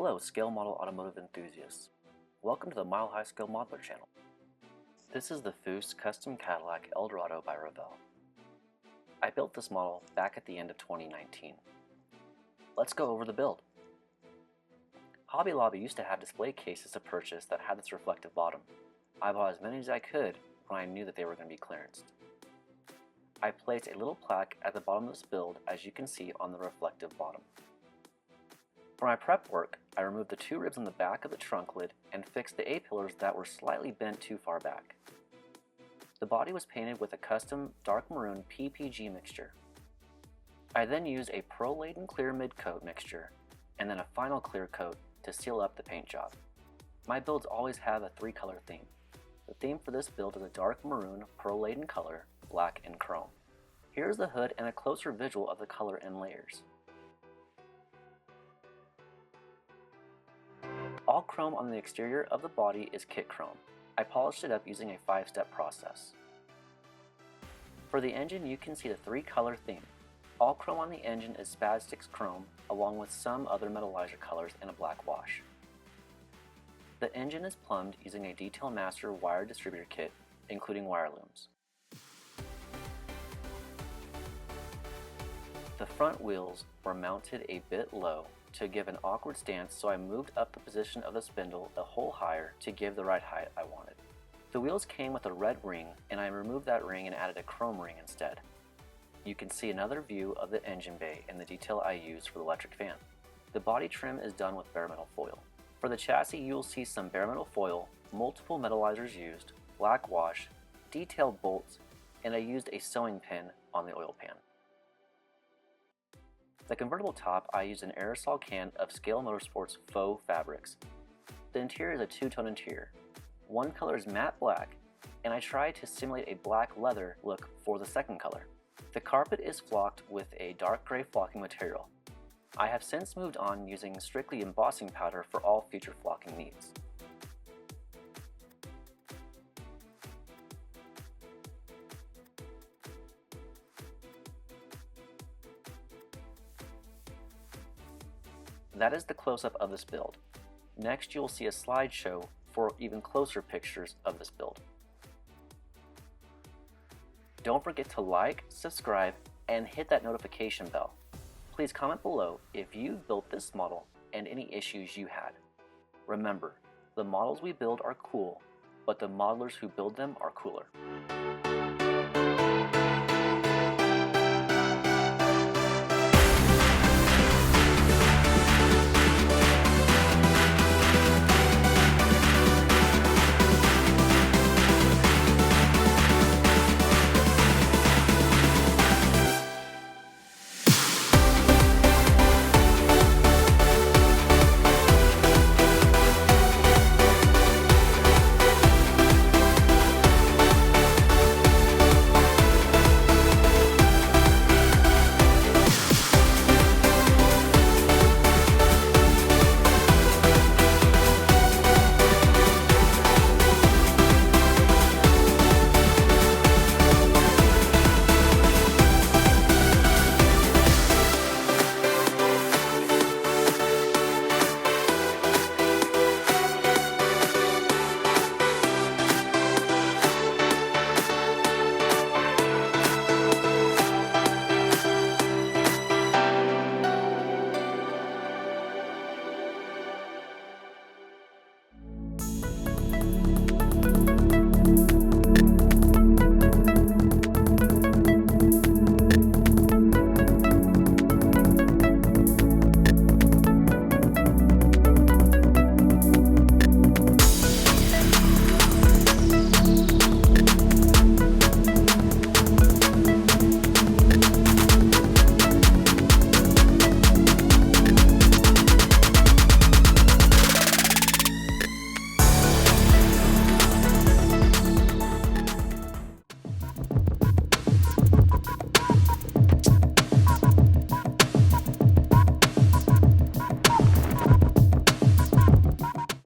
Hello scale model automotive enthusiasts. Welcome to the Mile High Scale Modeler channel. This is the Foose Custom Cadillac Eldorado by Revell. I built this model back at the end of 2019. Let's go over the build. Hobby Lobby used to have display cases to purchase that had this reflective bottom. I bought as many as I could when I knew that they were going to be clearanced. I placed a little plaque at the bottom of this build, as you can see on the reflective bottom. For my prep work, I removed the two ribs on the back of the trunk lid and fixed the A-pillars that were slightly bent too far back. The body was painted with a custom dark maroon PPG mixture. I then used a Pro-Laden clear mid-coat mixture and then a final clear coat to seal up the paint job. My builds always have a three-color theme. The theme for this build is a dark maroon Pro-Laden color, black and chrome. Here's the hood and a closer visual of the color and layers. All chrome on the exterior of the body is kit chrome. I polished it up using a 5-step process. For the engine, you can see the three-color theme. All chrome on the engine is Spaz chrome, along with some other metallizer colors and a black wash. The engine is plumbed using a Detail Master wire distributor kit, including wire looms. The front wheels were mounted a bit low to give an awkward stance, so I moved up the position of the spindle a hole higher to give the right height I wanted. The wheels came with a red ring, and I removed that ring and added a chrome ring instead. You can see another view of the engine bay and the detail I used for the electric fan. The body trim is done with bare metal foil. For the chassis, you will see some bare metal foil, multiple metallizers used, black wash, detailed bolts, and I used a sewing pin on the oil pan. The convertible top, I used an aerosol can of Scale Motorsports faux fabrics. The interior is a two-tone interior. One color is matte black, and I tried to simulate a black leather look for the second color. The carpet is flocked with a dark gray flocking material. I have since moved on using strictly embossing powder for all future flocking needs. That is the close-up of this build. Next, you will see a slideshow for even closer pictures of this build. Don't forget to like, subscribe, and hit that notification bell. Please comment below if you built this model and any issues you had. Remember, the models we build are cool, but the modelers who build them are cooler.